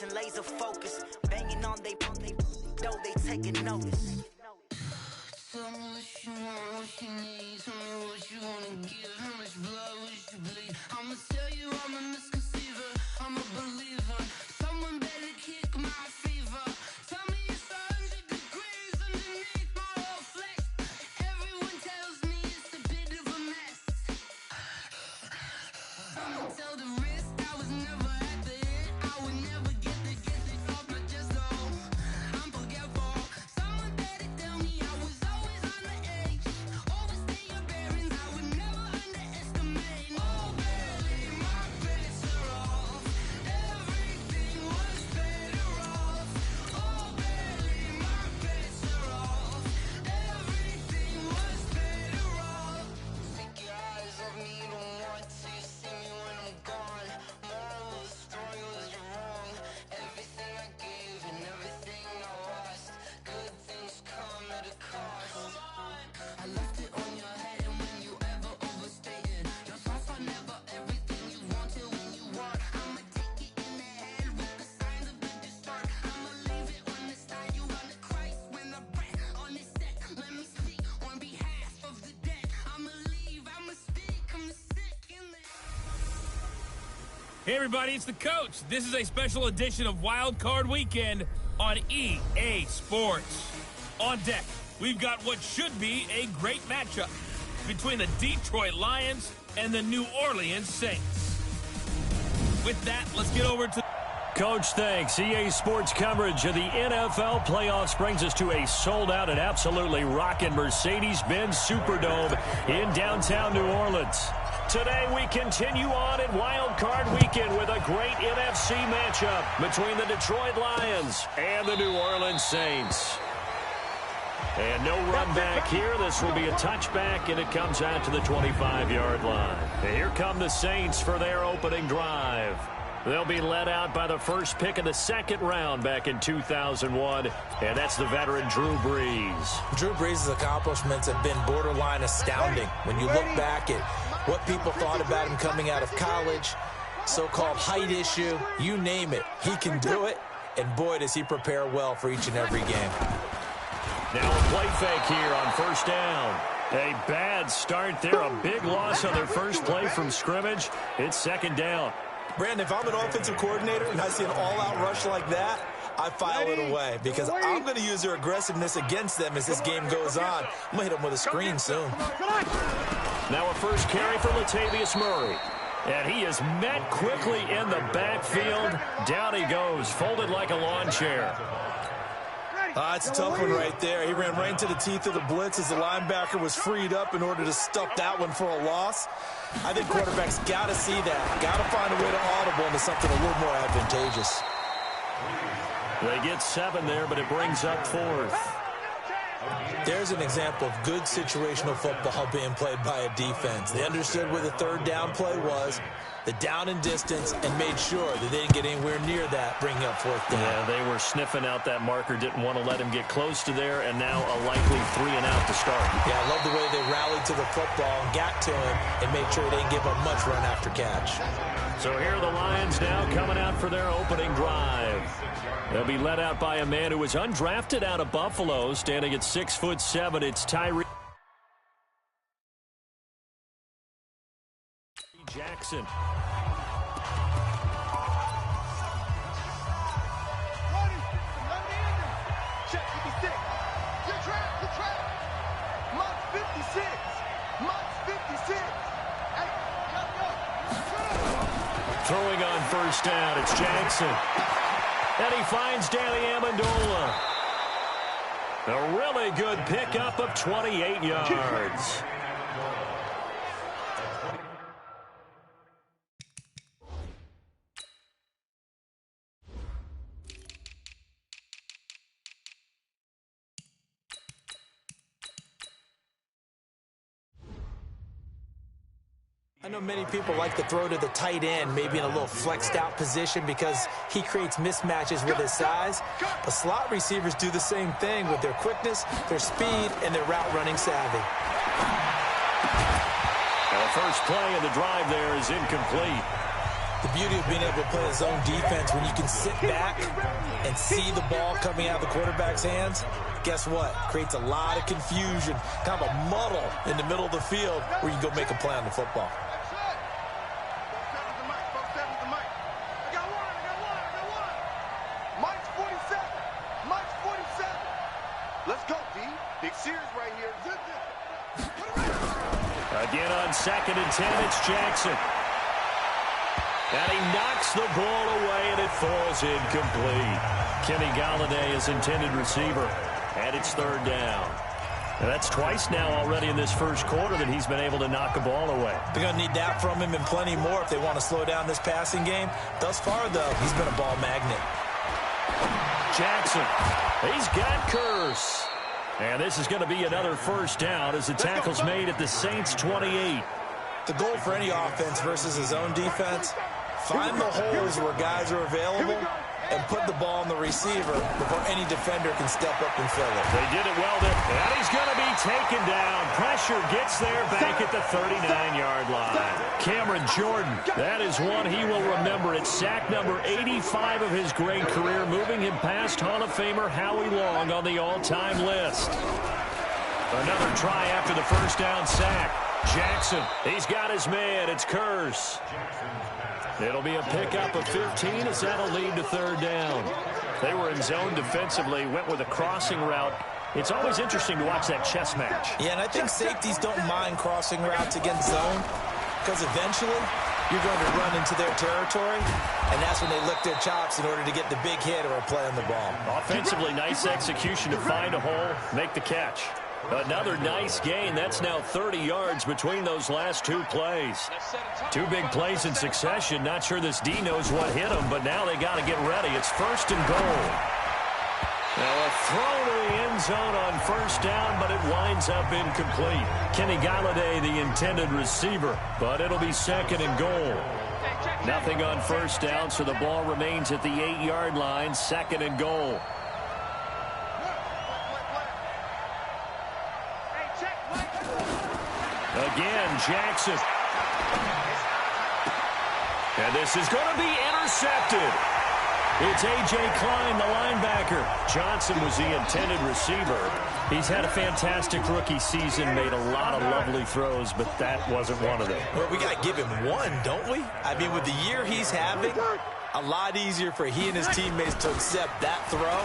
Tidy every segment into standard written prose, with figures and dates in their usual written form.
concentration, laser focus. Banging on they though they taking notice. Tell me what you want, what you need. Tell me what you wanna give. How much blood would you bleed? I'ma tell you I'm a misconceiver. I'm a believer. Someone better kick my fever. Tell me it's 100 degrees underneath my whole flesh. Everyone tells me it's a bit of a mess. I'ma tell the risk I was never at the end. I would never get the off my chest, though. I'm forgetful. Someone better tell me I was always on the edge. Overstay your bearings, I would never underestimate. Oh, barely, my bets are off. Everything was better off. Oh, barely, my bets are off. Everything was better off. Take your eyes off me, don't want to see me when I'm gone. Moral of the story was you're wrong. Everything I gave and everything I lost. Good things come at a cost. I left it on your head, and when you ever overstated, your thoughts are never everything you wanted when you want. I'ma take it in the head with the signs of a distort. I'ma leave it on the side. You run the Christ when the breath on this set. Let me speak on behalf of the dead. I'ma leave, I'ma speak, I'm the sick in the. Hey everybody, it's the coach. This is a special edition of Wild Card Weekend on EA Sports. On deck, we've got what should be a great matchup between the Detroit Lions and the New Orleans Saints. With that, let's get over to... Coach, thanks. EA Sports coverage of the NFL playoffs brings us to a sold-out and absolutely rocking Mercedes-Benz Superdome in downtown New Orleans. Today we continue on in Wild Card Weekend with a great NFC matchup between the Detroit Lions and the New Orleans Saints. And no run back here. This will be a touchback, and it comes out to the 25-yard line. And here come the Saints for their opening drive. They'll be led out by the first pick of the second round back in 2001, and that's the veteran Drew Brees. Drew Brees' accomplishments have been borderline astounding. When you look back at what people thought about him coming out of college, so-called height issue, you name it, he can do it, and boy, does he prepare well for each and every game. Now a play fake here on first down. A bad start there, a big loss on their first play from scrimmage. It's second down. Brandon, if I'm an offensive coordinator and I see an all-out rush like that, I file it away because I'm going to use their aggressiveness against them as this game goes on. I'm going to hit them with a screen soon. Now a first carry for Latavius Murray. And he is met quickly in the backfield. Down he goes, folded like a lawn chair. It's a tough one right there. He ran right into the teeth of the blitz as the linebacker was freed up in order to stuff that one for a loss. I think quarterbacks got to see that. Got to find a way to audible into something a little more advantageous. They get 7 there, but it brings up fourth. There's an example of good situational football being played by a defense. They understood where the third down play was, the down and distance, and made sure that they didn't get anywhere near that, bringing up fourth down. Yeah, they were sniffing out that marker, didn't want to let him get close to there, and now a likely 3 and out to start. Yeah, I love the way they rallied to the football and got to him and made sure they didn't give up much run after catch. So here are the Lions now coming out for their opening drive. They'll be led out by a man who was undrafted out of Buffalo, standing at 6'7". It's Tyree Jackson. Throwing on first down, it's Jackson. And he finds Danny Amendola. A really good pickup of 28 yards. I know many people like to throw to the tight end, maybe in a little flexed out position because he creates mismatches with his size. But slot receivers do the same thing with their quickness, their speed, and their route running savvy. The first play of the drive there is incomplete. The beauty of being able to play a zone defense when you can sit back and see the ball coming out of the quarterback's hands, guess what? Creates a lot of confusion, kind of a muddle in the middle of the field where you can go make a play on the football. Again on 2nd and 10, it's Jackson. And he knocks the ball away, and it falls incomplete. Kenny Galladay is intended receiver, and it's 3rd down. And that's twice now already in this first quarter that he's been able to knock a ball away. They're going to need that from him and plenty more if they want to slow down this passing game. Thus far, though, he's been a ball magnet. Jackson, he's got Curse. And this is going to be another first down as the tackle's made at the Saints' 28. The goal for any offense versus a zone defense, find the holes where guys are available and put the ball on the receiver before any defender can step up and fill it. They did it well there. And he's going to be taken down. Pressure gets there back at the 39-yard line. Cameron Jordan, that is one he will remember. It's sack number 85 of his great career, moving him past Hall of Famer Howie Long on the all-time list. Another try after the first down sack. Jackson, he's got his man. It's Curse. It'll be a pickup of 15 as that'll lead to 3rd down. They were in zone defensively, went with a crossing route. It's always interesting to watch that chess match. Yeah, and I think safeties don't mind crossing routes against zone because eventually you're going to run into their territory, and that's when they lick their chops in order to get the big hit or a play on the ball. Offensively, nice execution to find a hole, make the catch. Another nice gain. That's now 30 yards between those last 2 plays. 2 big plays in succession. Not sure this D knows what hit him, but now they got to get ready. It's 1st and goal. Now a throw to the end zone on 1st down, but it winds up incomplete. Kenny Galladay, the intended receiver, but it'll be 2nd and goal. Nothing on 1st down, so the ball remains at the 8-yard line, 2nd and goal. Again, Jackson. And this is going to be intercepted. It's A.J. Klein, the linebacker. Johnson was the intended receiver. He's had a fantastic rookie season, made a lot of lovely throws, but that wasn't one of them. Well, we got to give him one, don't we? I mean, with the year he's having, a lot easier for he and his teammates to accept that throw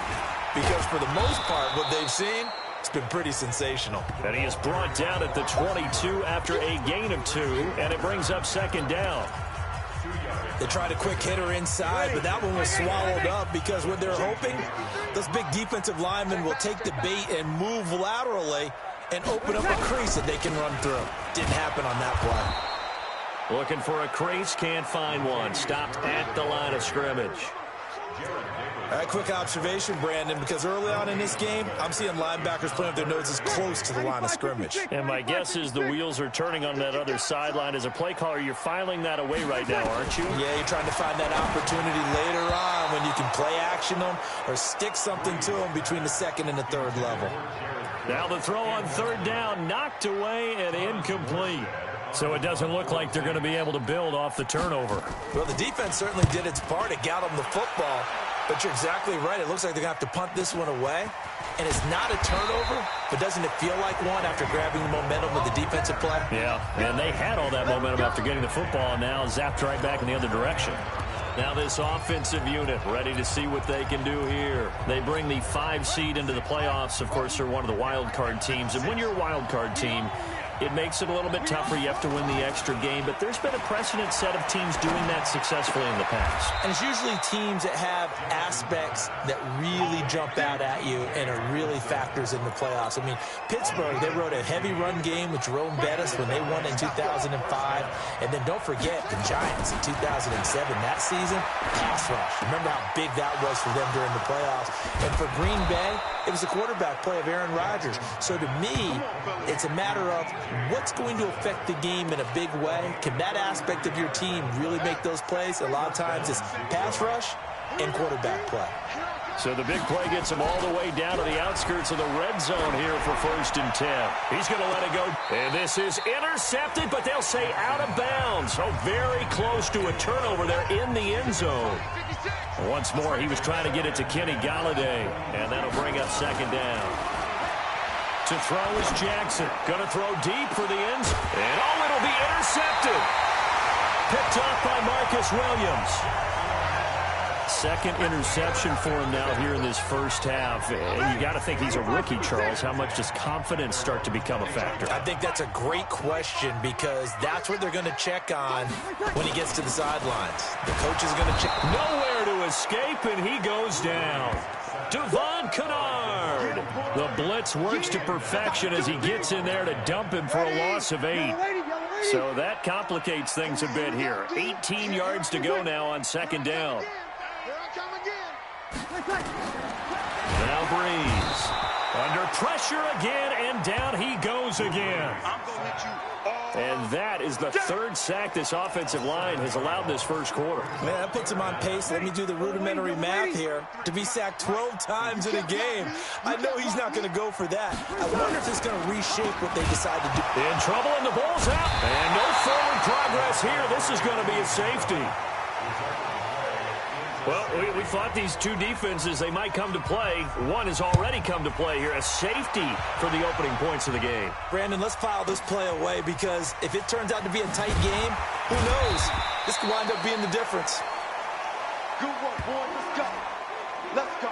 because for the most part, what they've seen, it's been pretty sensational. And he is brought down at the 22 after a gain of 2, and it brings up 2nd down. They tried a quick hitter inside, but that one was swallowed up because what they're hoping, those big defensive linemen will take the bait and move laterally and open up a crease that they can run through. Didn't happen on that play. Looking for a crease, can't find one. Stopped at the line of scrimmage. All right, quick observation, Brandon, because early on in this game, I'm seeing linebackers playing with their noses close to the line of scrimmage. And my guess is the wheels are turning on that other sideline. As a play caller, you're filing that away right now, aren't you? Yeah, you're trying to find that opportunity later on when you can play action them or stick something to them between the 2nd and the 3rd level. Now the throw on 3rd down, knocked away and incomplete. So it doesn't look like they're going to be able to build off the turnover. Well, the defense certainly did its part. It got them the football. But you're exactly right. It looks like they're going to have to punt this one away. And it's not a turnover, but doesn't it feel like one after grabbing the momentum of the defensive play? Yeah, and they had all that momentum after getting the football, and now zapped right back in the other direction. Now this offensive unit ready to see what they can do here. They bring the 5 seed into the playoffs. Of course, they're one of the wild card teams. And when you're a wild card team, it makes it a little bit tougher. You have to win the extra game, but there's been a precedent set of teams doing that successfully in the past. And it's usually teams that have aspects that really jump out at you and are really factors in the playoffs. I mean, Pittsburgh, they wrote a heavy run game with Jerome Bettis when they won in 2005. And then don't forget the Giants in 2007. That season, pass rush. Remember how big that was for them during the playoffs. And for Green Bay, it was the quarterback play of Aaron Rodgers. So to me, it's a matter of what's going to affect the game in a big way. Can that aspect of your team really make those plays? A lot of times it's pass rush and quarterback play. So the big play gets him all the way down to the outskirts of the red zone here for 1st and 10. He's going to let it go. And this is intercepted, but they'll say out of bounds. So very close to a turnover there in the end zone. Once more, he was trying to get it to Kenny Galladay, and that'll bring up 2nd down. To throw is Jackson. Going to throw deep for the end zone. And it'll be intercepted. Picked off by Marcus Williams. 2nd interception for him now here in this first half. And you got to think he's a rookie, Charles. How much does confidence start to become a factor? I think that's a great question because that's what they're going to check on when he gets to the sidelines. The coach is going to check. Nowhere to escape, and he goes down. Devon Kennard. The blitz works to perfection as he gets in there to dump him for a loss of 8. So that complicates things a bit here. 18 yards to go now on 2nd down. Now Breeze. Under pressure again, and down he goes again. And that is the 3rd sack this offensive line has allowed this first quarter. Man, that puts him on pace. Let me do the rudimentary math here. To be sacked 12 times in a game, I know he's not going to go for that. I wonder if it's going to reshape what they decide to do. In trouble, and the ball's out. And no forward progress here. This is going to be a safety. Well, we thought these two defenses, they might come to play. One has already come to play here, a safety for the opening points of the game. Brandon, let's file this play away because if it turns out to be a tight game, who knows? This could wind up being the difference. Good work, boys. Let's go. Let's go.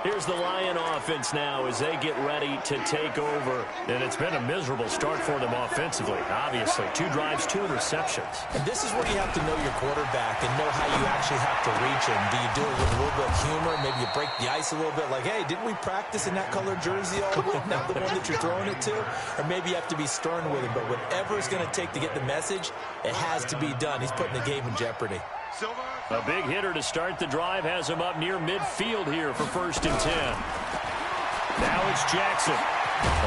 Here's the Lion offense now as they get ready to take over. And it's been a miserable start for them offensively, obviously. 2 drives, 2 interceptions. And this is where you have to know your quarterback and know how you actually have to reach him. Do you do it with a little bit of humor? Maybe you break the ice a little bit like, hey, didn't we practice in that colored jersey all week? Not the one that you're throwing it to? Or maybe you have to be stern with him. But whatever it's going to take to get the message, it has to be done. He's putting the game in jeopardy. A big hitter to start the drive has him up near midfield here for 1st and 10. Now it's Jackson.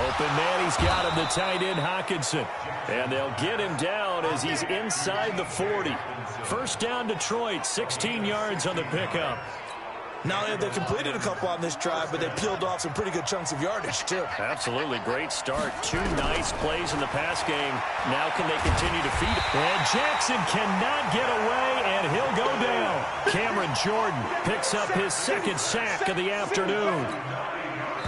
Open man, he's got him, the tight end Hawkinson. And they'll get him down as he's inside the 40. 1st down Detroit, 16 yards on the pickup. Not only have they completed a couple on this drive, but they peeled off some pretty good chunks of yardage, too. Absolutely great start. 2 nice plays in the pass game. Now can they continue to feed it? And Jackson cannot get away, and he'll go down. Cameron Jordan picks up his 2nd sack of the afternoon.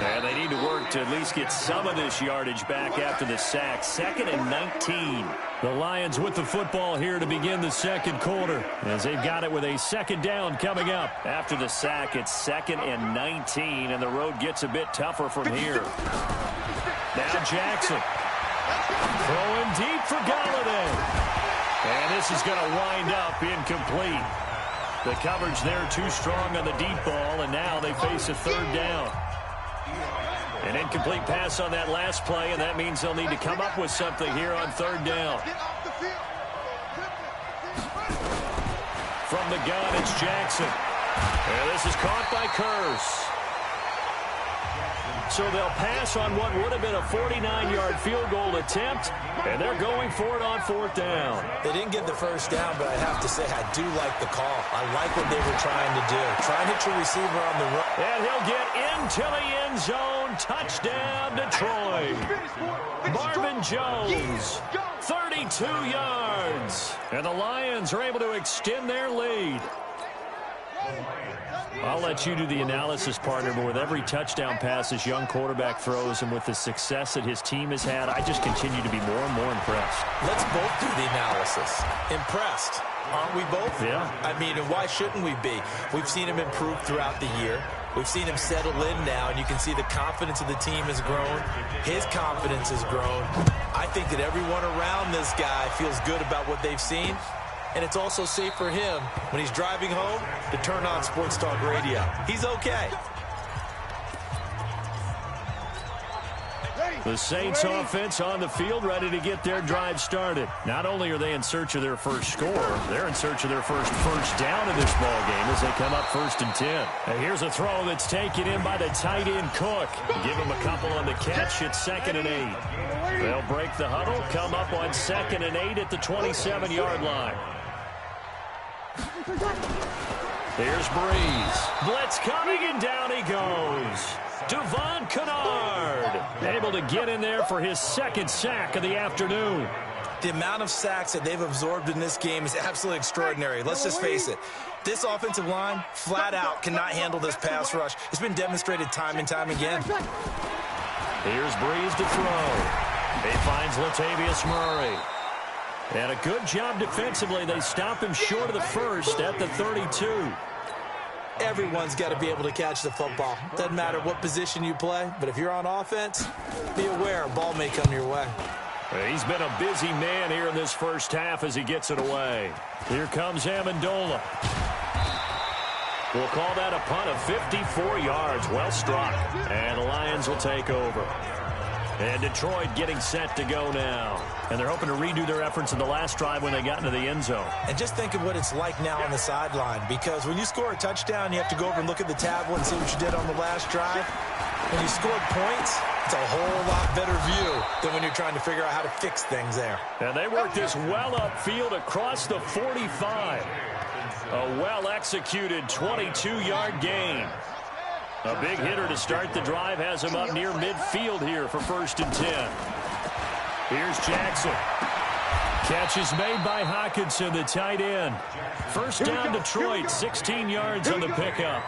And they need to work to at least get some of this yardage back after the sack. 2nd and 19. The Lions with the football here to begin the 2nd quarter as they've got it with a 2nd down coming up. After the sack, it's 2nd and 19, and the road gets a bit tougher from here. Now Jackson. Throwing deep for Galladay. And this is going to wind up incomplete. The coverage there too strong on the deep ball, and now they face a 3rd down. An incomplete pass on that last play, and that means they'll need to come up with something here on 3rd down. From the gun, it's Jackson. And this is caught by Curse. So they'll pass on what would have been a 49-yard field goal attempt, and they're going for it on 4th down. They didn't get the 1st down, but I have to say I do like the call. I like what they were trying to do. Try and hit your receiver on the run. And he'll get into the end zone. Touchdown, Detroit. Marvin Jones, 32 yards. And the Lions are able to extend their lead. I'll let you do the analysis, partner, but with every touchdown pass this young quarterback throws and with the success that his team has had, I just continue to be more and more impressed. Let's both do the analysis. Impressed. Aren't we both? Yeah. I mean, and why shouldn't we be? We've seen him improve throughout the year. We've seen him settle in now, and you can see the confidence of the team has grown. His confidence has grown. I think that everyone around this guy feels good about what they've seen. And it's also safe for him when he's driving home to turn on Sports Talk Radio. He's okay. The Saints offense on the field ready to get their drive started. Not only are they in search of their first score, they're in search of their first down in this ball game as they come up 1st and 10. And here's a throw that's taken in by the tight end Cook. Give him a couple on the catch. It's 2nd and 8. They'll break the huddle, come up on 2nd and 8 at the 27-yard line. Here's Breeze. Blitz coming, and down he goes. Devon Kennard able to get in there for his second sack of the afternoon. The amount of sacks that they've absorbed in this game is absolutely extraordinary. Let's just face it. This offensive line, flat out, cannot handle this pass rush. It's been demonstrated time and time again. Here's Breeze to throw. He finds Latavius Murray. And a good job defensively. They stop him short of the first at the 32. Everyone's got to be able to catch the football. Doesn't matter what position you play, but if you're on offense, be aware a ball may come your way. He's been a busy man here in this first half as he gets it away. Here comes Amendola. We'll call that a punt of 54 yards. Well struck. And the Lions will take over. And Detroit getting set to go now. And they're hoping to redo their efforts in the last drive when they got into the end zone. And just think of what it's like now on the sideline, because when you score a touchdown, you have to go over and look at the tablet and see what you did on the last drive. When you scored points, it's a whole lot better view than when you're trying to figure out how to fix things there. And they work this well upfield across the 45. A well-executed 22-yard gain. A big hitter to start the drive has him up near midfield here for 1st and 10. Here's Jackson. Catch is made by Hockenson, the tight end. First down Detroit, 16 yards on the pickup.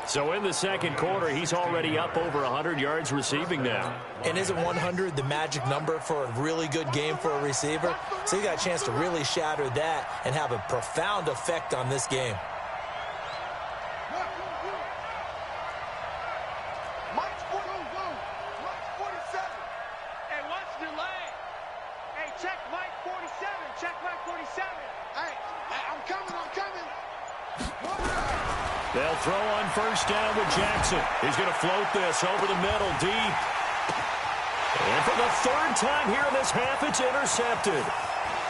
So in the second quarter, he's already up over 100 yards receiving now. And isn't 100 the magic number for a really good game for a receiver? So you got a chance to really shatter that and have a profound effect on this game. They'll throw on first down with Jackson. He's going to float this over the middle, deep. And for the third time here in this half, it's intercepted.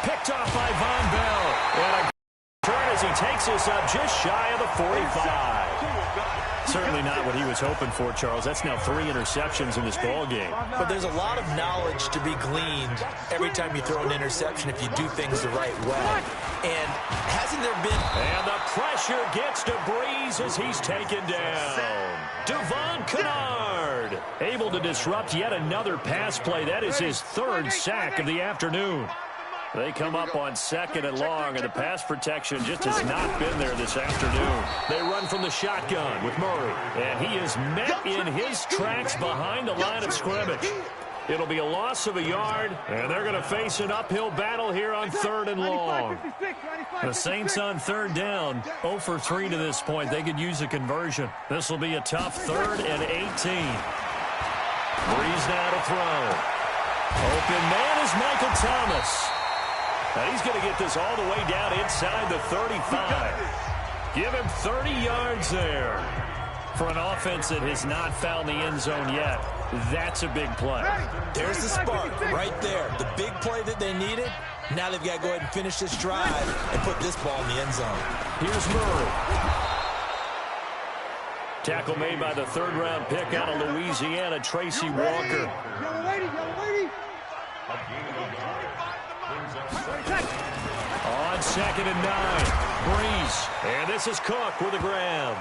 Picked off by Von Bell. And a turn as he takes this up just shy of the 45. Certainly not what he was hoping for, Charles. That's now 3 interceptions in this ball game. But there's a lot of knowledge to be gleaned every time you throw an interception if you do things the right way. And hasn't there been... And the pressure gets to Breeze as he's taken down. Devon Kennard able to disrupt yet another pass play. That is his 3rd sack of the afternoon. They come up on 2nd and long, and the pass protection just has not been there this afternoon. They run from the shotgun with Murray, and he is met in his tracks behind the line of scrimmage. It'll be a loss of a yard, and they're going to face an uphill battle here on 3rd and long. The Saints on 3rd down, 0 for 3 to this point. They could use a conversion. This will be a tough 3rd and 18. Breeze now to throw. Open man is Michael Thomas. And he's going to get this all the way down inside the 35. Give him 30 yards there. For an offense that has not found the end zone yet, that's a big play. There's the spark right there. The big play that they needed. Now they've got to go ahead and finish this drive and put this ball in the end zone. Here's Murray. Tackle made by the 3rd-round pick out of Louisiana, Tracy Walker. On 2nd and 9, Breeze. And this is Cook with a grab.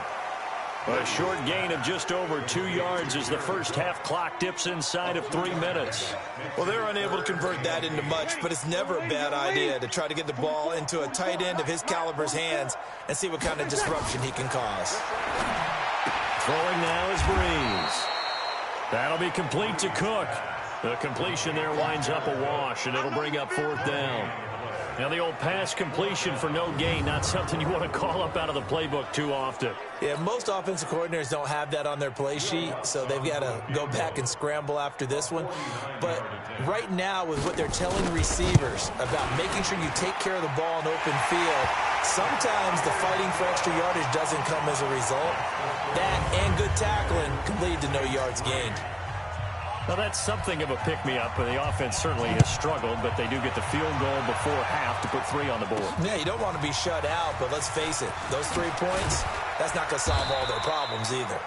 A short gain of just over 2 yards as the first half clock dips inside of 3 minutes. Well, they're unable to convert that into much, but it's never a bad idea to try to get the ball into a tight end of his caliber's hands and see what kind of disruption he can cause. Throwing now is Breeze. That'll be complete to Cook. The completion there winds up a wash, and it'll bring up 4th down. Now the old pass completion for no gain, not something you want to call up out of the playbook too often. Yeah, most offensive coordinators don't have that on their play sheet, so they've got to go back and scramble after this one. But right now, with what they're telling receivers about making sure you take care of the ball in open field, sometimes the fighting for extra yardage doesn't come as a result. That and good tackling can lead to no yards gained. Well, that's something of a pick-me-up, but the offense certainly has struggled, but they do get the field goal before half to put 3 on the board. Yeah, you don't want to be shut out, but let's face it, those 3 points, that's not going to solve all their problems either.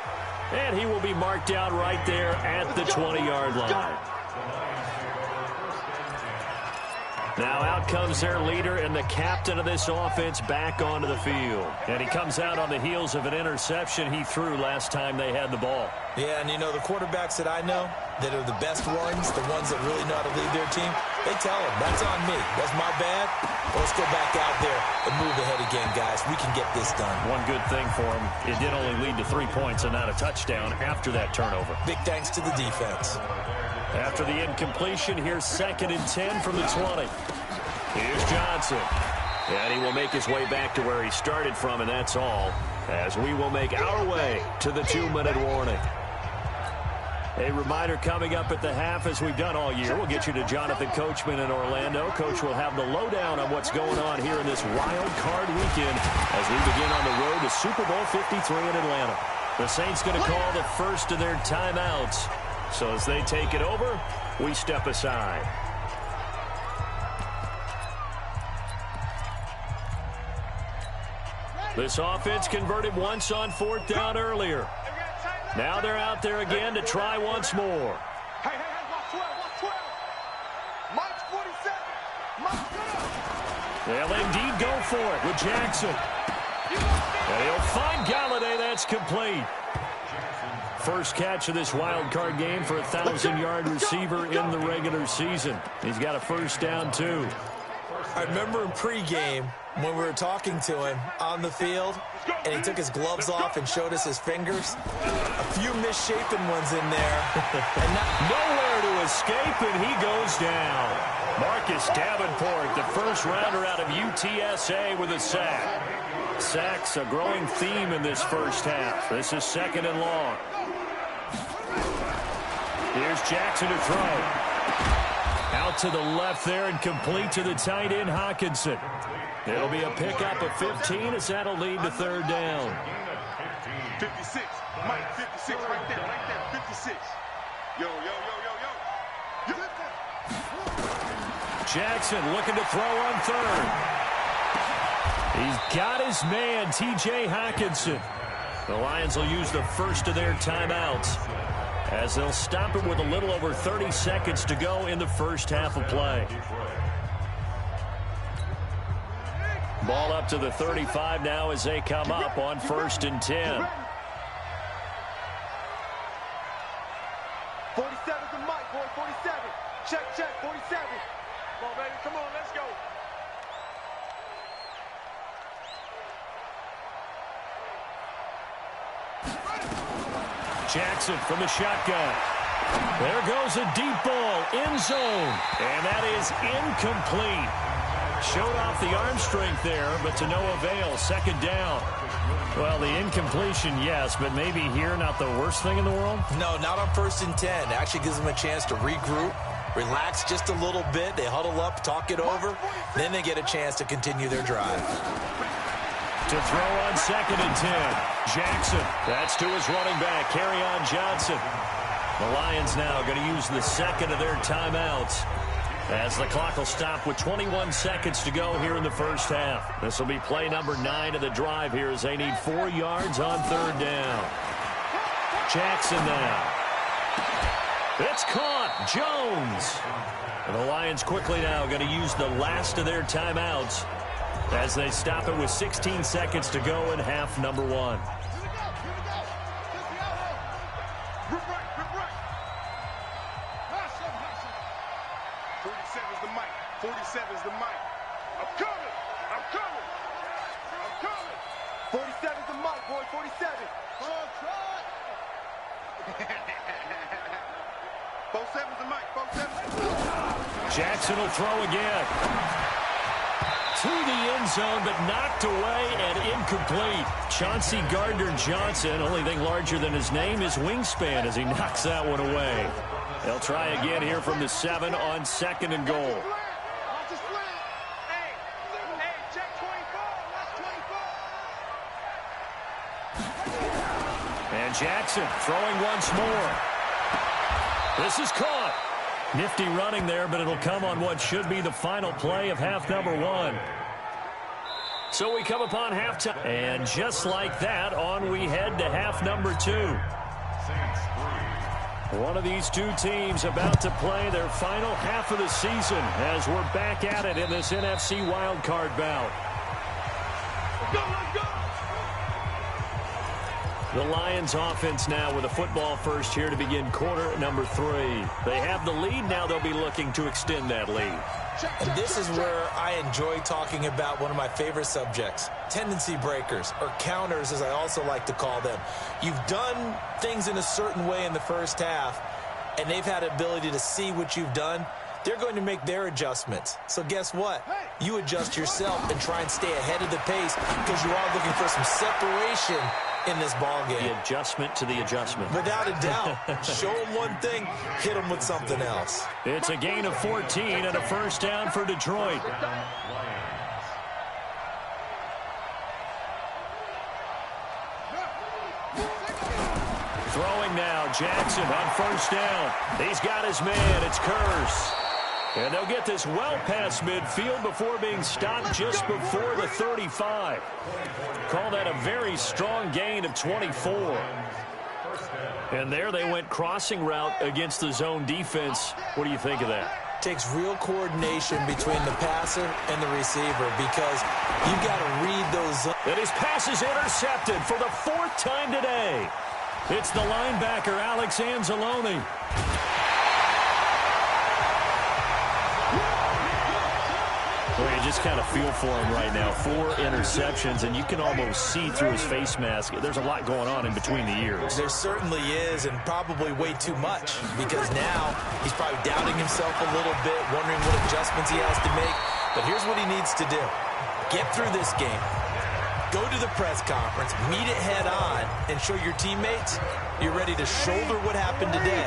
And he will be marked out right there at the 20-yard line. Now out comes their leader and the captain of this offense back onto the field. And he comes out on the heels of an interception he threw last time they had the ball. Yeah, and you know, the quarterbacks that I know that are the best ones, the ones that really know how to lead their team, they tell them, that's on me. That's my bad. Well, let's go back out there and move ahead again, guys. We can get this done. One good thing for him, it did only lead to 3 points and not a touchdown after that turnover. Big thanks to the defense. After the incompletion, here's 2nd and 10 from the 20. Here's Johnson. And he will make his way back to where he started from, and that's all, as we will make our way to the 2-minute warning. A reminder coming up at the half, as we've done all year. We'll get you to Jonathan Coachman in Orlando. Coach will have the lowdown on what's going on here in this wild card weekend as we begin on the road to Super Bowl 53 in Atlanta. The Saints going to call the first of their timeouts. So as they take it over, we step aside. This offense converted once on 4th down earlier. Now they're out there again to try once more. Hey, watch 12, watch 12. Mike's 47. Mike's good. They'll indeed go for it with Jackson. And he'll find Galladay. That's complete. First catch of this wild card game for a 1,000-yard receiver in the regular season. He's got a first down, too. I remember in pregame when we were talking to him on the field, and he took his gloves off and showed us his fingers. A few misshapen ones in there. And nowhere to escape, and he goes down. Marcus Davenport, the first rounder out of UTSA, with a sack. Sacks a growing theme in this first half. This is 2nd and long. Here's Jackson to throw. Out to the left there and complete to the tight end, Hawkinson. It'll be a pickup of 15 as that'll lead to 3rd down. 56. Mike, 56 right there, 56. Yo. Jackson looking to throw on 3rd. He's got his man, T.J. Hawkinson. The Lions will use the first of their timeouts as they'll stop it with a little over 30 seconds to go in the first half of play. Ball up to the 35 now as they come up on 1st and 10. 47's the mic, boy, 47. Check, 47. Come on, baby, come on, let's go. Jackson from the shotgun. There goes a deep ball, end zone, and that is incomplete. Showed off the arm strength there, but to no avail. 2nd down. Well, the incompletion, yes, but maybe here not the worst thing in the world? no, not on 1st and 10. It actually gives them a chance to regroup, relax just a little bit. They huddle up, talk it over. Then they get a chance to continue their drive. To throw on 2nd and 10. Jackson, that's to his running back, Kerryon Johnson. The Lions now going to use the 2nd of their timeouts as the clock will stop with 21 seconds to go here in the first half. This will be play number 9 of the drive here as they need 4 yards on 3rd down. Jackson now. It's caught. Jones. And the Lions quickly now going to use the last of their timeouts as they stop it with 16 seconds to go in half number 1. Jackson will throw again. To the end zone, but knocked away and incomplete. Chauncey Gardner-Johnson, only thing larger than his name is wingspan as he knocks that one away. They'll try again here from the 7 on 2nd and goal. And Jackson throwing once more. This is caught. Nifty running there, but it'll come on what should be the final play of half number 1. So we come upon halftime. And just like that, on we head to half number 2. One of these two teams about to play their final half of the season as we're back at it in this NFC wildcard bout. The Lions offense now with a football first here to begin quarter number 3. They have the lead. Now they'll be looking to extend that lead. And this is where I enjoy talking about one of my favorite subjects, tendency breakers, or counters as I also like to call them. You've done things in a certain way in the first half, and they've had the ability to see what you've done. They're going to make their adjustments. So guess what? You adjust yourself and try and stay ahead of the pace because you are looking for some separation in this ball game. The adjustment to the adjustment. Without a doubt. Show them one thing, hit them with something else. It's a gain of 14 and a first down for Detroit. Throwing now, Jackson on first down. He's got his man. It's Curse. And they'll get this well past midfield before being stopped just before the 35. Call that a very strong gain of 24. And there they went crossing route against the zone defense. What do you think of that? Takes real coordination between the passer and the receiver because you got to read those. And his pass is intercepted for the 4th time today. It's the linebacker, Alex Anzalone. Well, you just kind of feel for him right now. 4 interceptions, and you can almost see through his face mask. There's a lot going on in between the ears. There certainly is, and probably way too much, because now he's probably doubting himself a little bit, wondering what adjustments he has to make. But here's what he needs to do. Get through this game. Go to the press conference, meet it head on, and show your teammates you're ready to shoulder what happened today,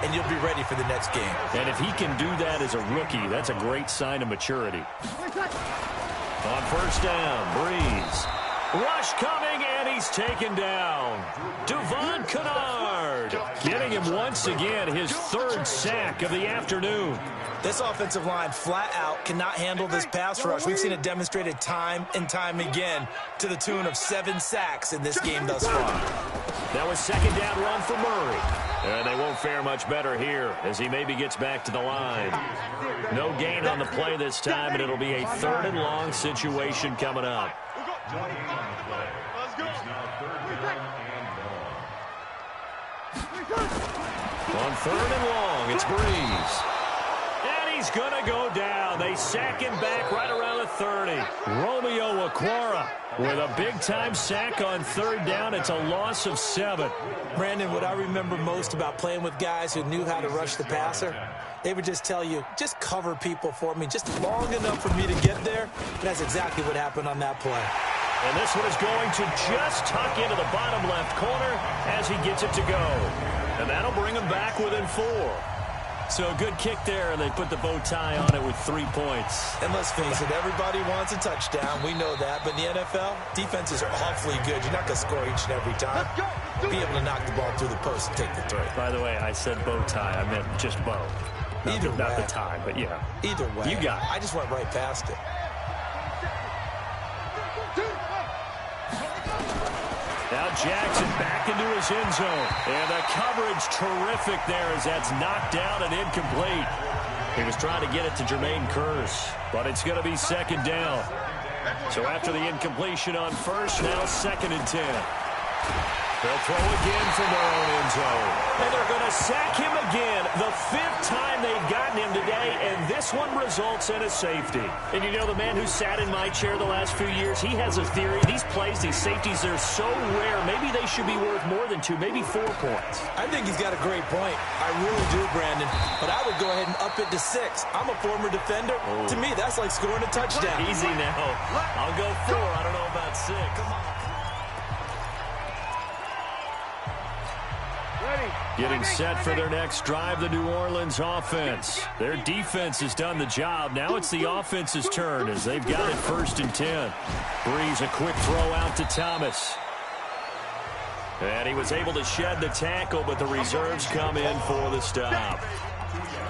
and you'll be ready for the next game. And if he can do that as a rookie, that's a great sign of maturity. On first down, Breeze. Rush coming, and he's taken down. Devon Kennard getting him once again his 3rd sack of the afternoon. This offensive line flat out cannot handle this pass rush. We've seen it demonstrated time and time again to the tune of 7 sacks in this game thus far. That was 2nd down run for Murray. And they won't fare much better here as he maybe gets back to the line. No gain on the play this time, and it'll be a 3rd and long situation coming up. On 3rd and long, it's Breeze. And he's going to go down. They sack him back right around the 30. Romeo Okwara with a big-time sack on 3rd down. It's a loss of 7. Brandon, what I remember most about playing with guys who knew how to rush the passer, they would just tell you, just cover people for me, just long enough for me to get there. And that's exactly what happened on that play. And this one is going to just tuck into the bottom left corner as he gets it to go. And that'll bring him back within 4. So a good kick there, and they put the bow tie on it with 3 points. And let's face it, everybody wants a touchdown. We know that. But in the NFL, defenses are awfully good. You're not going to score each and every time. Be able to knock the ball through the post and take the throw. By the way, I said bow tie. I meant just bow. Not the tie, but yeah. Either way. You got it. I just went right past it. Now Jackson back into his end zone. And the coverage terrific there as that's knocked down and incomplete. He was trying to get it to Jermaine Kearse, but it's going to be 2nd down. So after the incompletion on 1st, now 2nd and 10. They'll throw again from their own end zone. And they're going to sack him again. The 5th time they've gotten him today, and this one results in a safety. And you know, the man who sat in my chair the last few years, he has a theory. These plays, these safeties, they're so rare. Maybe they should be worth more than 2, maybe 4 points. I think he's got a great point. I really do, Brandon. But I would go ahead and up it to 6. I'm a former defender. Oh. To me, that's like scoring a touchdown. Easy now. I'll go 4. I don't know about 6. Come on. Getting set for their next drive, the New Orleans offense. Their defense has done the job. Now it's the offense's turn as they've got it 1st and 10. Breeze, a quick throw out to Thomas. And he was able to shed the tackle, but the reserves come in for the stop.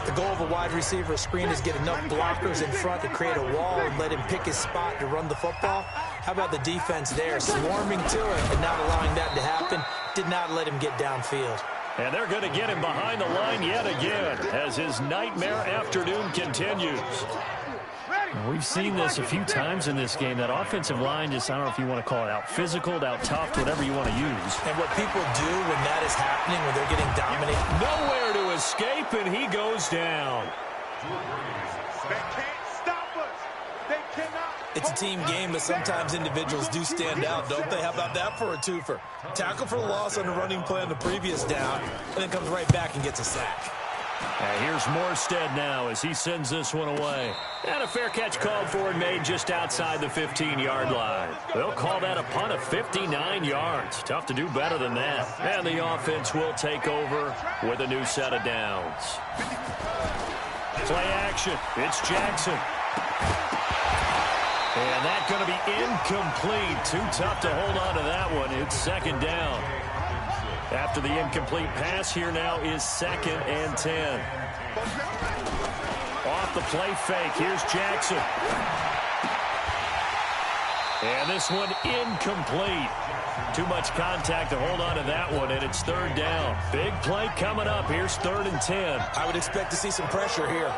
The goal of a wide receiver screen is get enough blockers in front to create a wall and let him pick his spot to run the football. How about the defense there, swarming to it and not allowing that to happen? Did not let him get downfield. And they're going to get him behind the line yet again as his nightmare afternoon continues. We've seen this a few times in this game. That offensive line just, I don't know if you want to call it out-physicaled, out-toughed, whatever you want to use. And what people do when that is happening, when they're getting dominated. Nowhere to escape, and he goes down. They can't stop us. They cannot. It's a team game, but sometimes individuals do stand out, don't they? How about that for a twofer? Tackle for loss on the running play on the previous down, and then comes right back and gets a sack. Here's Morstead now as he sends this one away. And a fair catch called for and made just outside the 15-yard line. They'll call that a punt of 59 yards. Tough to do better than that. And the offense will take over with a new set of downs. Play action. It's Jackson. And that's going to be incomplete. Too tough to hold on to that one. It's second down. After the incomplete pass, here now is 2nd and 10. Off the play fake, here's Jackson. And this one incomplete. Too much contact to hold on to that one, and it's 3rd down. Big play coming up. Here's 3rd and 10. I would expect to see some pressure here.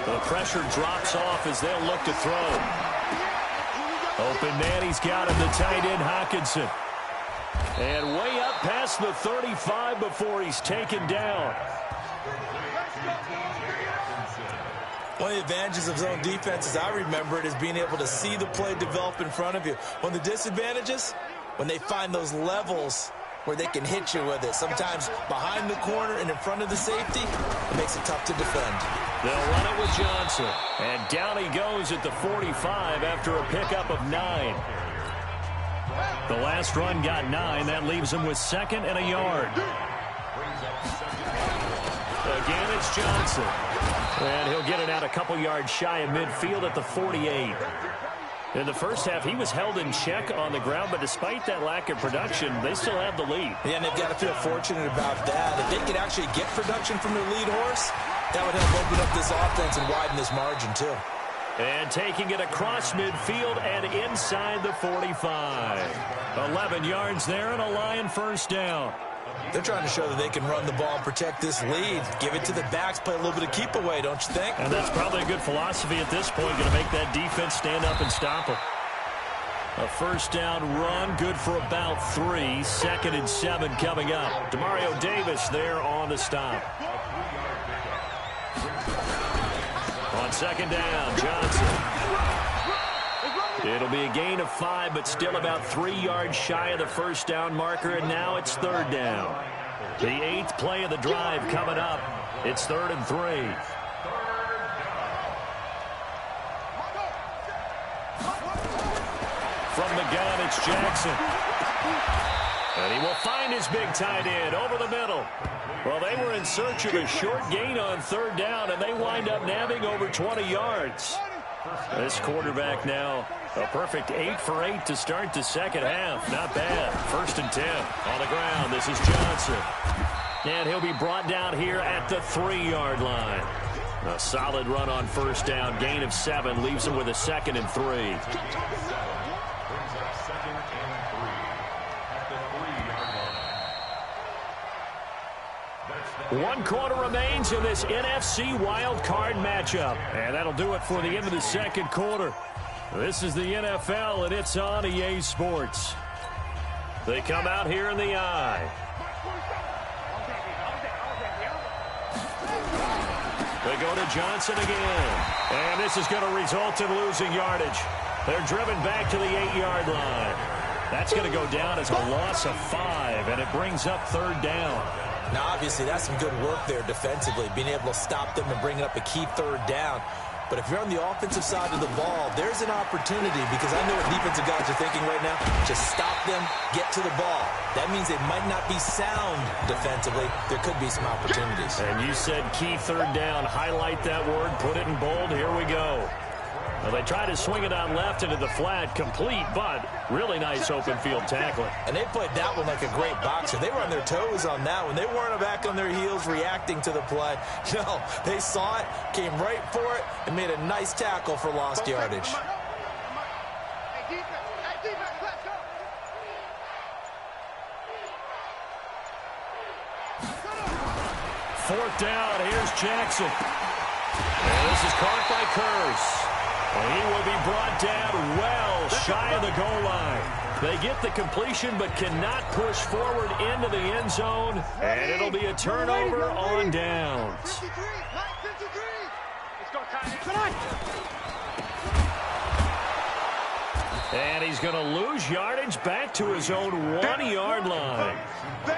The pressure drops off as they'll look to throw. Open man, he's got him, the tight end, Hockenson. And way up past the 35 before he's taken down. One of the advantages of zone defense, as I remember it, is being able to see the play develop in front of you. One of the disadvantages, when they find those levels where they can hit you with it. Sometimes behind the corner and in front of the safety, it makes it tough to defend. They'll run it with Johnson. And down he goes at the 45 after a pickup of 9. The last run got 9. That leaves him with 2nd and a yard. Again, it's Johnson. And he'll get it out a couple yards shy of midfield at the 48. In the first half, he was held in check on the ground, but despite that lack of production, they still have the lead. Yeah, and they've got to feel fortunate about that. If they could actually get production from their lead horse, that would help open up this offense and widen this margin, too. And taking it across midfield and inside the 45. 11 yards there and a Lion first down. They're trying to show that they can run the ball and protect this lead. Give it to the backs, play a little bit of keep away, don't you think? And that's probably a good philosophy at this point, going to make that defense stand up and stop them. A first down run, good for about 3. 2nd and 7 coming up. Demario Davis there on the stop. On 2nd down, Johnson. It'll be a gain of 5, but still about 3 yards shy of the first down marker, and now it's 3rd down. The 8th play of the drive coming up. It's 3rd and 3. From the gun, it's Jackson. And he will find his big tight end over the middle. Well, they were in search of a short gain on 3rd down, and they wind up nabbing over 20 yards. This quarterback now, a perfect 8 for 8 to start the second half. Not bad. 1st and 10 on the ground. This is Johnson. And he'll be brought down here at the 3-yard line. A solid run on first down. Gain of 7 leaves him with a 2nd and 3. One quarter remains in this NFC wild card matchup. And that'll do it for the end of the second quarter. This is the NFL, and it's on EA Sports. They come out here in the eye. They go to Johnson again. And this is going to result in losing yardage. They're driven back to the 8-yard line. That's going to go down as a loss of 5, and it brings up 3rd down. Now, obviously, that's some good work there defensively, being able to stop them and bringing up a key 3rd down. But if you're on the offensive side of the ball, there's an opportunity, because I know what defensive guys are thinking right now. Just stop them, get to the ball. That means they might not be sound defensively. There could be some opportunities. And you said key 3rd down. Highlight that word, put it in bold. Here we go. Well, they try to swing it on left into the flat, complete, but really nice open field tackling. And they played that one like a great boxer. They were on their toes on that one. They weren't back on their heels reacting to the play. No, they saw it, came right for it, and made a nice tackle for lost yardage. 4th down. Here's Jackson. And this is caught by Curse. And he will be brought down well shy of the goal line. They get the completion but cannot push forward into the end zone. And it'll be a turnover on downs. 53, 53. Let's go, Kanye. And he's going to lose yardage back to his own 1-yard line.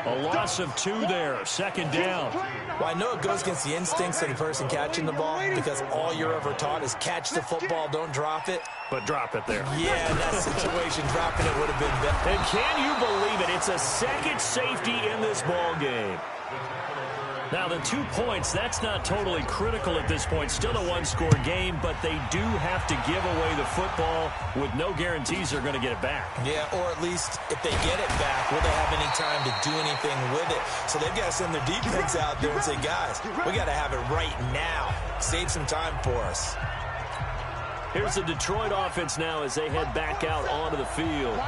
A loss of 2 there, 2nd down. Well, I know it goes against the instincts of the person catching the ball because all you're ever taught is catch the football, don't drop it. But drop it there. Yeah, in that situation, dropping it would have been better. And can you believe it? It's a second safety in this ball game. Now, the 2 points, that's not totally critical at this point. Still a 1-score game, but they do have to give away the football with no guarantees they're going to get it back. Yeah, or at least if they get it back, will they have any time to do anything with it? So they've got to send their defense out there and say, guys, we got to have it right now. Save some time for us. Here's the Detroit offense now as they head back out onto the field.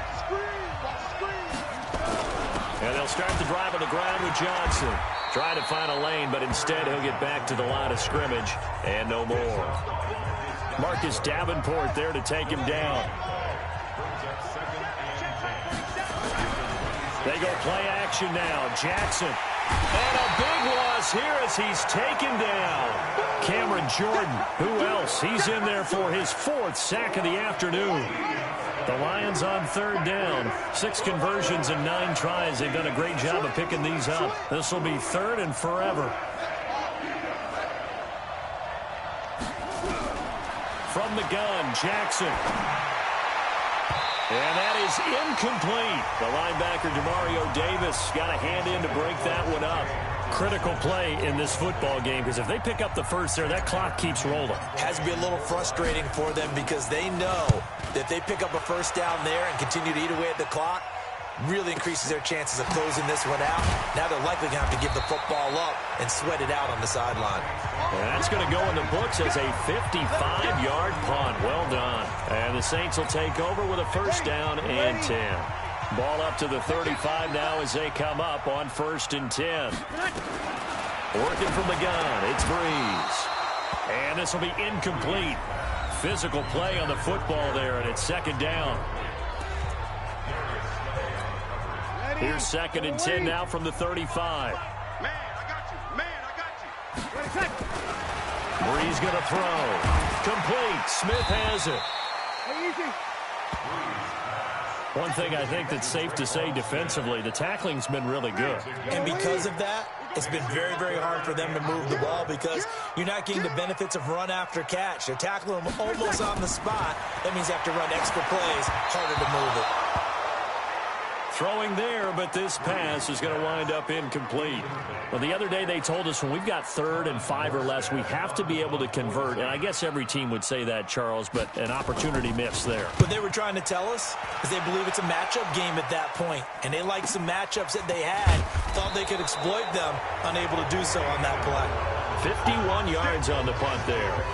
And they'll start the drive on the ground with Johnson. Trying to find a lane, but instead he'll get back to the line of scrimmage and no more. Marcus Davenport there to take him down. They go play action now. Jackson. And a big loss here as he's taken down. Cameron Jordan. Who else? He's in there for his 4th sack of the afternoon. The Lions on 3rd down. 6 conversions and 9 tries. They've done a great job of picking these up. This will be 3rd and forever. From the gun, Jackson. And that is incomplete. The linebacker, Demario Davis, got a hand in to break that one up. Critical play in this football game because if they pick up the first there, that clock keeps rolling. Has to be a little frustrating for them because they know that they pick up a first down there and continue to eat away at the clock, really increases their chances of closing this one out. Now they're likely going to have to give the football up and sweat it out on the sideline. And that's going to go in the books as a 55-yard punt. Well done. And the Saints will take over with a first down and 10. Ball up to the 35 now as they come up on 1st and 10. Working from the gun, it's Breeze. And this will be incomplete. Physical play on the football there, and it's 2nd down. Here's 2nd and 10 now from the 35. Man, I got you. Man, I got you. Breeze going to throw. Complete. Smith has it. One thing I think that's safe to say defensively, the tackling's been really good. And because of that, it's been very, very hard for them to move the ball because you're not getting the benefits of run after catch. They're tackling them almost on the spot. That means they have to run extra plays, harder to move it. Throwing there, but this pass is going to wind up incomplete. Well, the other day they told us when we've got 3rd and 5 or less, we have to be able to convert. And I guess every team would say that, Charles, but an opportunity missed there. What they were trying to tell us is they believe it's a matchup game at that point, and they liked some matchups that they had, thought they could exploit them, unable to do so on that play. 51 yards on the punt there.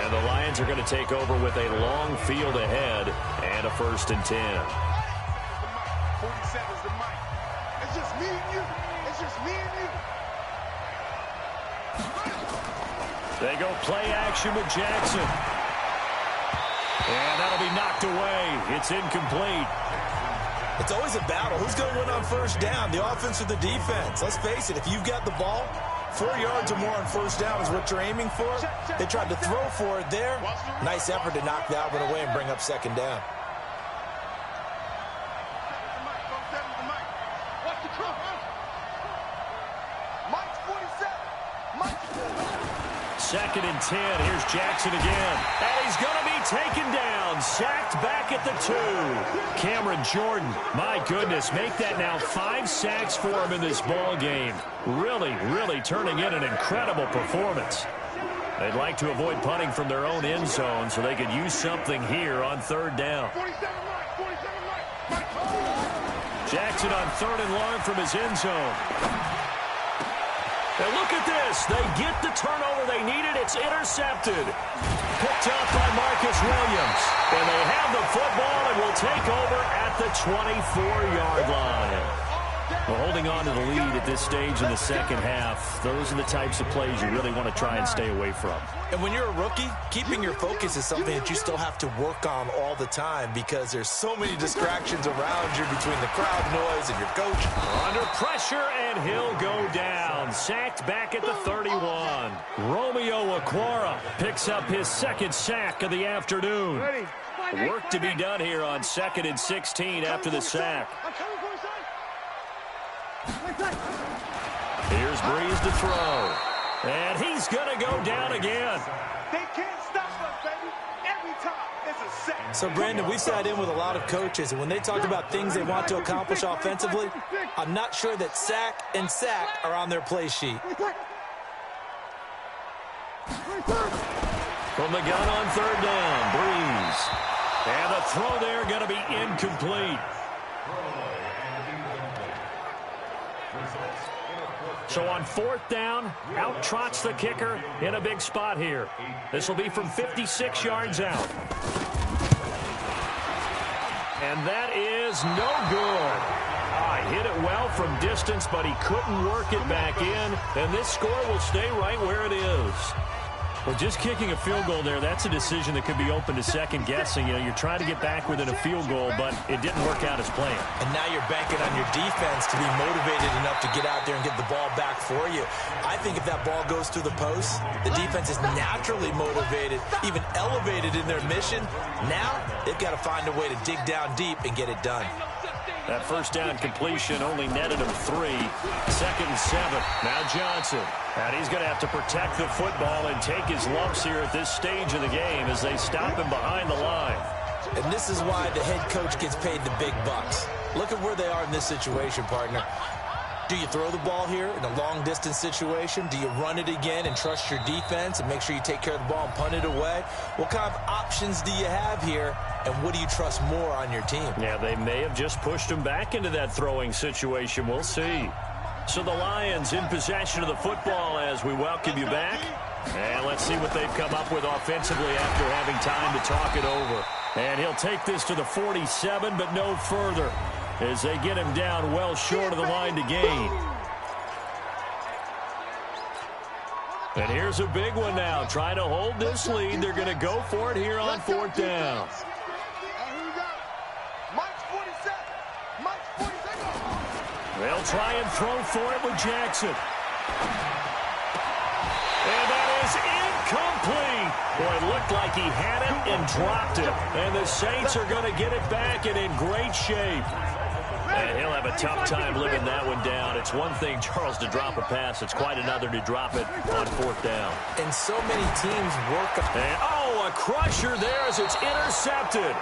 And the Lions are going to take over with a long field ahead and a 1st and 10. 47's the mic. It's just me and you. It's just me and you. They go play action with Jackson. And that'll be knocked away. It's incomplete. It's always a battle. Who's going to win on 1st down, the offense or the defense? Let's face it, if you've got the ball, 4 yards or more on 1st down is what you're aiming for. They tried to throw for it there. Nice effort to knock that one away and bring up 2nd down. Second and 10. Here's Jackson again. And he's going to be taken down. Sacked back at the 2. Cameron Jordan, my goodness, make that now 5 sacks for him in this ball game. Really, really turning in an incredible performance. They'd like to avoid punting from their own end zone so they could use something here on 3rd down. Jackson on 3rd and long from his end zone. And look at this. They get the turnover they needed. It's intercepted. Picked up by Marcus Williams. And they have the football and will take over at the 24-yard line. Well, holding on to the lead at this stage in the second half, those are the types of plays you really want to try and stay away from. And when you're a rookie, keeping your focus is something that you still have to work on all the time because there's so many distractions around you between the crowd noise and your coach. Under pressure, and he'll go down. Sacked back at the 31. Romeo Okwara picks up his second sack of the afternoon. Work to be done here on 2nd and 16 after the sack. Here's Breeze to throw. And he's going to go down again. They can't stop us, baby. Every time it's a sack. So, Brandon, we sat in with a lot of coaches, and when they talk about things they want to accomplish offensively, I'm not sure that sack and sack are on their play sheet. From the gun on 3rd down, Breeze. And the throw there going to be incomplete. So on 4th down, out trots the kicker in a big spot here. This will be from 56 yards out. And that is no good. Hit it well from distance, but he couldn't work it back in. And this score will stay right where it is. Well, just kicking a field goal there, that's a decision that could be open to second guessing. You know, you're trying to get back within a field goal, but it didn't work out as planned. And now you're banking on your defense to be motivated enough to get out there and get the ball back for you. I think if that ball goes through the post, the defense is naturally motivated, even elevated in their mission. Now they've got to find a way to dig down deep and get it done. That first down completion only netted him 3. 2nd and 7. Now Johnson. And he's going to have to protect the football and take his lumps here at this stage of the game as they stop him behind the line. And this is why the head coach gets paid the big bucks. Look at where they are in this situation, partner. Do you throw the ball here in a long-distance situation? Do you run it again and trust your defense and make sure you take care of the ball and punt it away? What kind of options do you have here, and what do you trust more on your team? Yeah, they may have just pushed him back into that throwing situation. We'll see. So the Lions in possession of the football as we welcome you back. And let's see what they've come up with offensively after having time to talk it over. And he'll take this to the 47, but no further, as they get him down well short of the line to gain. And here's a big one now. Trying to hold this lead. They're going to go for it here on 4th down. They'll try and throw for it with Jackson. And that is incomplete. Boy, it looked like he had it and dropped it. And the Saints are going to get it back and in great shape. And he'll have a tough time living that one down. It's one thing, Charles, to drop a pass. It's quite another to drop it on 4th down. And so many teams work. And, a crusher there as it's intercepted.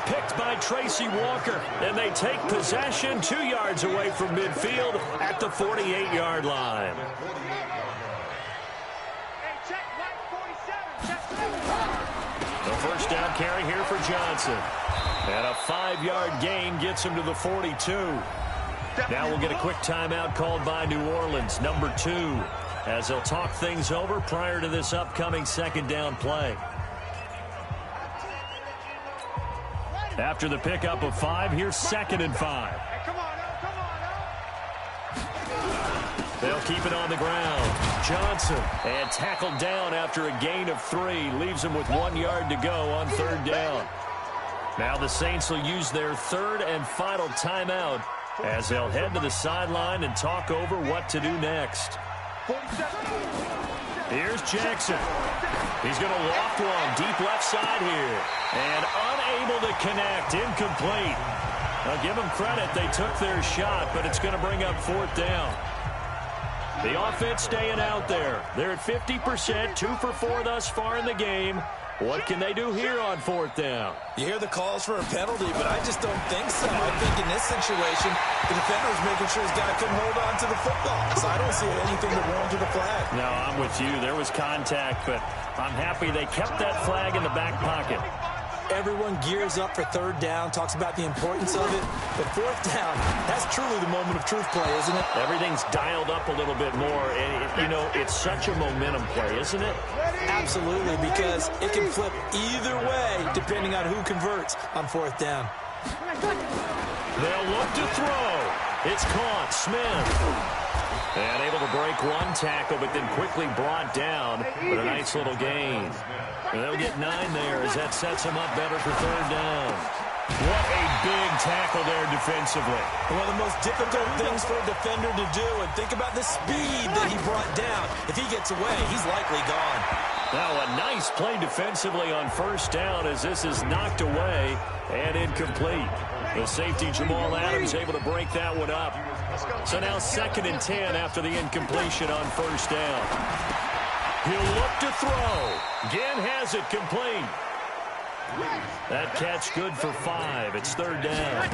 Picked by Tracy Walker. And they take possession 2 yards away from midfield at the 48-yard line. The first down carry here for Johnson. And a 5-yard gain gets him to the 42. Now we'll get a quick timeout called by New Orleans, number 2, as they'll talk things over prior to this upcoming 2nd down play. After the pickup of 5, here's 2nd and 5. They'll keep it on the ground. Johnson, and tackled down after a gain of 3. Leaves him with 1 yard to go on 3rd down. Now the Saints will use their 3rd and final timeout as they'll head to the sideline and talk over what to do next. Here's Jackson. He's going to loft one deep left side here. And unable to connect. Incomplete. I'll give them credit. They took their shot, but it's going to bring up 4th down. The offense staying out there. They're at 50%, 2 for 4 thus far in the game. What can they do here on 4th down? You hear the calls for a penalty, but I just don't think so. I think in this situation, the defender was making sure his guy couldn't hold on to the football. So I don't see anything that warranted the flag. No, I'm with you. There was contact, but I'm happy they kept that flag in the back pocket. Everyone gears up for 3rd down, talks about the importance of it. But 4th down, that's truly the moment of truth play, isn't it? Everything's dialed up a little bit more. And, it's such a momentum play, isn't it? Absolutely, because it can flip either way depending on who converts on 4th down. They'll look to throw. It's caught. Smith. And able to break one tackle, but then quickly brought down with a nice little gain. And they'll get 9 there as that sets them up better for 3rd down. What a big tackle there defensively. One of the most difficult things for a defender to do, and think about the speed that he brought down. If he gets away, he's likely gone. Now a nice play defensively on 1st down as this is knocked away and incomplete. The safety Jamal Adams able to break that one up. So now 2nd and 10 after the incompletion on 1st down. He'll look to throw. Again has it complete. That catch good for 5. It's 3rd down.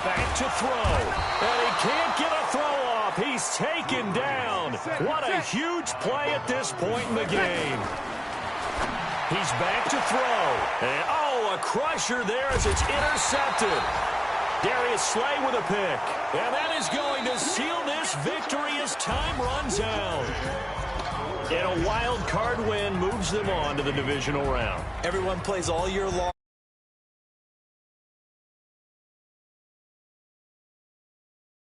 Back to throw. And he can't get a throw off. He's taken down. What a huge play at this point in the game. He's back to throw. And, a crusher there as it's intercepted. Darius Slay with a pick. And that is going to seal this victory as time runs out. And a wild card win moves them on to the divisional round. Everyone plays all year long.